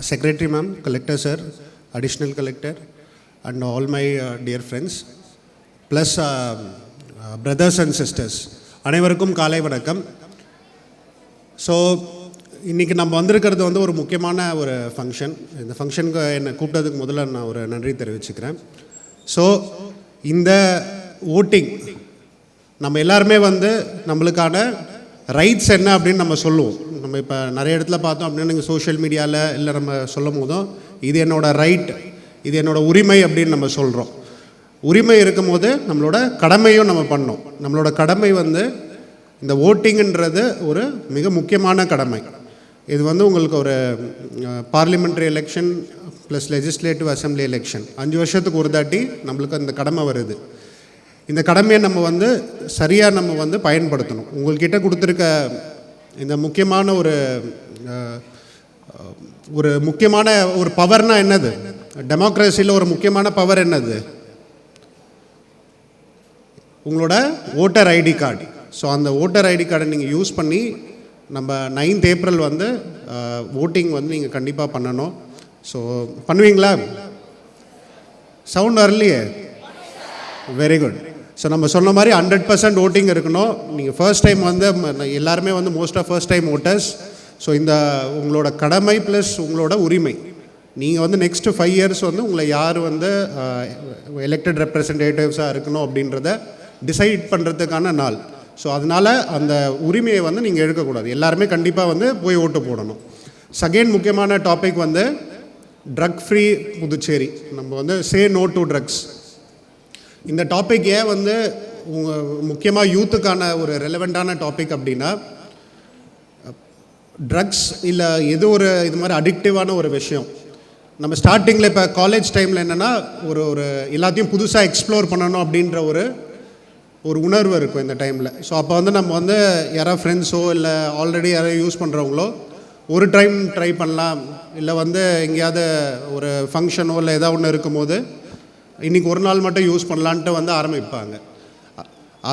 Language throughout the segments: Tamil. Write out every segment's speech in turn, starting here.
Secretary ma'am, Collector sir, Additional Collector, and all my dear friends, plus brothers and sisters, அனைவருக்கும் காலை வணக்கம். ஸோ இன்றைக்கி நம்ம வந்திருக்கிறது வந்து ஒரு முக்கியமான ஒரு ஃபங்க்ஷன். இந்த ஃபங்க்ஷனுக்கு என்னை கூப்பிட்டதுக்கு முதல்ல நான் ஒரு நன்றி தெரிவிச்சுக்கிறேன். ஸோ இந்த ஓட்டிங் நம்ம எல்லாருமே வந்து நம்மளுக்கான ரைட்ஸ் என்ன அப்படின்னு நம்ம சொல்லுவோம். நம்ம இப்போ நிறைய இடத்துல பார்த்தோம் அப்படின்னா நீங்கள் சோஷியல் மீடியாவில் இல்லை நம்ம சொல்லும் போதும் இது என்னோடய ரைட், இது என்னோடய உரிமை அப்படின்னு நம்ம சொல்கிறோம். உரிமை இருக்கும்போது நம்மளோட கடமையும் நம்ம பண்ணோம். நம்மளோட கடமை வந்து இந்த ஓட்டிங்கிறது ஒரு மிக முக்கியமான கடமை. இது வந்து உங்களுக்கு ஒரு parliamentary election plus legislative assembly election 5 வருஷத்துக்கு ஒரு தாட்டி நம்மளுக்கு அந்த கடமை வருது. இந்த கடமையை நம்ம வந்து சரியாக நம்ம வந்து பயன்படுத்தணும். உங்கள்கிட்ட கொடுத்துருக்க இந்த முக்கியமான ஒரு முக்கியமான ஒரு பவர்னால் என்னது? டெமோக்ரஸியில் ஒரு முக்கியமான பவர் என்னது? உங்களோட ஓட்டர் ஐடி கார்டு. ஸோ அந்த ஓட்டர் ஐடி கார்டை நீங்கள் யூஸ் பண்ணி நம்ம 9th ஏப்ரல் வந்து ஓட்டிங் வந்து நீங்கள் கண்டிப்பாக பண்ணணும். ஸோ பண்ணுவீங்களா? சவுண்ட் வரலையே? Very good. ஸோ நம்ம சொன்ன மாதிரி 100% ஓட்டிங் இருக்கணும். நீங்கள் ஃபர்ஸ்ட் டைம் வந்து எல்லாருமே வந்து most of first time voters. So இந்த உங்களோட கடமை ப்ளஸ் உங்களோட உரிமை. நீங்கள் வந்து நெக்ஸ்ட்டு 5 இயர்ஸ் வந்து உங்களை யார் வந்து எலெக்டட் ரெப்ரசன்டேட்டிவ்ஸாக இருக்கணும் அப்படின்றத டிசைட் பண்ணுறதுக்கான நாள். ஸோ அதனால் அந்த உரிமையை வந்து நீங்கள் எடுக்கக்கூடாது. எல்லாருமே கண்டிப்பாக வந்து போய் ஓட்டு போடணும். செகண்ட் முக்கியமான டாபிக் வந்து ட்ரக் ஃப்ரீ புதுச்சேரி. நம்ம வந்து சே நோ டு ட்ரக்ஸ். இந்த டாபிக் ஏன் வந்து முக்கியமாக யூத்துக்கான ஒரு ரெலவெண்ட்டான டாபிக் அப்படின்னா, ட்ரக்ஸ் இல்லை எது ஒரு இது மாதிரி அடிக்டிவான ஒரு விஷயம். நம்ம ஸ்டார்டிங்கில் இப்போ காலேஜ் டைமில் என்னென்னா ஒரு எல்லாத்தையும் புதுசாக எக்ஸ்ப்ளோர் பண்ணணும் அப்படின்ற ஒரு உணர்வு இருக்கும் இந்த டைமில். ஸோ அப்போ வந்து நம்ம வந்து யாராவது ஃப்ரெண்ட்ஸோ இல்லை ஆல்ரெடி யாராவது யூஸ் பண்ணுறவங்களோ ஒரு டைம் ட்ரை பண்ணலாம், இல்லை வந்து எங்கேயாவது ஒரு ஃபங்க்ஷனோ இல்லை ஏதாவது ஒன்று இருக்கும்போது இன்றைக்கி ஒரு நாள் மட்டும் யூஸ் பண்ணலான்ட்டு வந்து ஆரம்பிப்பாங்க.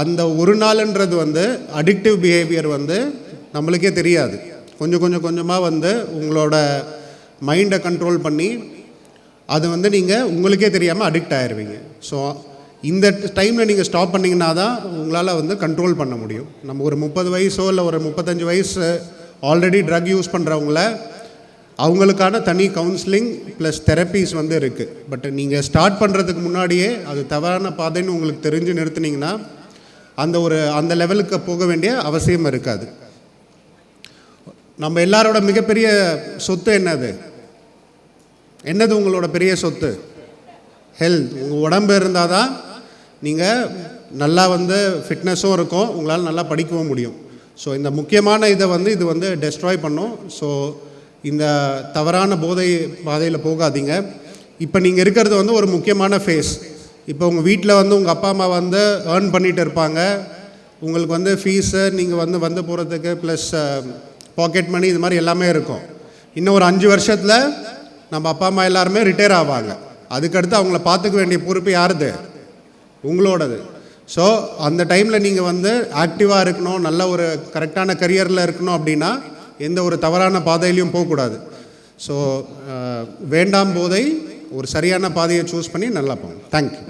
அந்த ஒரு நாளுன்றது வந்து அடிக்டிவ் பிஹேவியர் வந்து நம்மளுக்கே தெரியாது. கொஞ்சமாக வந்து உங்களோட மைண்டை கண்ட்ரோல் பண்ணி அது வந்து நீங்கள் உங்களுக்கே தெரியாமல் அடிக்ட் ஆகிடுவீங்க. ஸோ இந்த டைமில் நீங்கள் ஸ்டாப் பண்ணிங்கன்னா தான் உங்களால் வந்து கண்ட்ரோல் பண்ண முடியும். நம்ம ஒரு 30 வயசோ இல்லை ஒரு 35 வயசு ஆல்ரெடி ட்ரக் யூஸ் பண்ணுறவங்கள அவங்களுக்கான தனி கவுன்சிலிங் ப்ளஸ் தெரப்பீஸ் வந்து இருக்குது. பட் நீங்கள் ஸ்டார்ட் பண்ணுறதுக்கு முன்னாடியே அது தவறான பாதைன்னு உங்களுக்கு தெரிஞ்சு நிறுத்துனீங்கன்னா அந்த லெவலுக்கு போக வேண்டிய அவசியம் இருக்காது. நம்ம எல்லாரோட மிகப்பெரிய சொத்து என்னது உங்களோட பெரிய சொத்து? ஹெல்த். உங்கள் உடம்பு இருந்தால் தான் நீங்கள் நல்லா வந்து ஃபிட்னஸும் இருக்கும், உங்களால் நல்லா படிக்கவும் முடியும். ஸோ இந்த முக்கியமான இது வந்து டெஸ்ட்ராய் பண்ணும். ஸோ இந்த தவறான பாதையில் போகாதீங்க. இப்போ நீங்கள் இருக்கிறது வந்து ஒரு முக்கியமான ஃபேஸ். இப்போ உங்கள் வீட்டில் வந்து உங்கள் அப்பா அம்மா வந்து ஏர்ன் பண்ணிகிட்டு இருப்பாங்க. உங்களுக்கு வந்து ஃபீஸு நீங்கள் வந்து போகிறதுக்கு ப்ளஸ் பாக்கெட் மணி இது மாதிரி எல்லாமே இருக்கும். இன்னும் ஒரு 5 வருஷத்தில் நம்ம அப்பா அம்மா எல்லாருமே ரிட்டையர் ஆவாங்க. அதுக்கடுத்து அவங்கள பார்த்துக்க வேண்டிய பொறுப்பு யாருது? உங்களோடது. ஸோ அந்த டைமில் நீங்கள் வந்து ஆக்டிவாக இருக்கணும், நல்ல ஒரு கரெக்டான கரியரில் இருக்கணும் அப்படின்னா எந்த ஒரு தவறான பாதையிலையும் போகக்கூடாது. ஸோ வேண்டாம் போதை, ஒரு சரியான பாதையை சூஸ் பண்ணி நல்லா போங்க. தேங்க்யூ.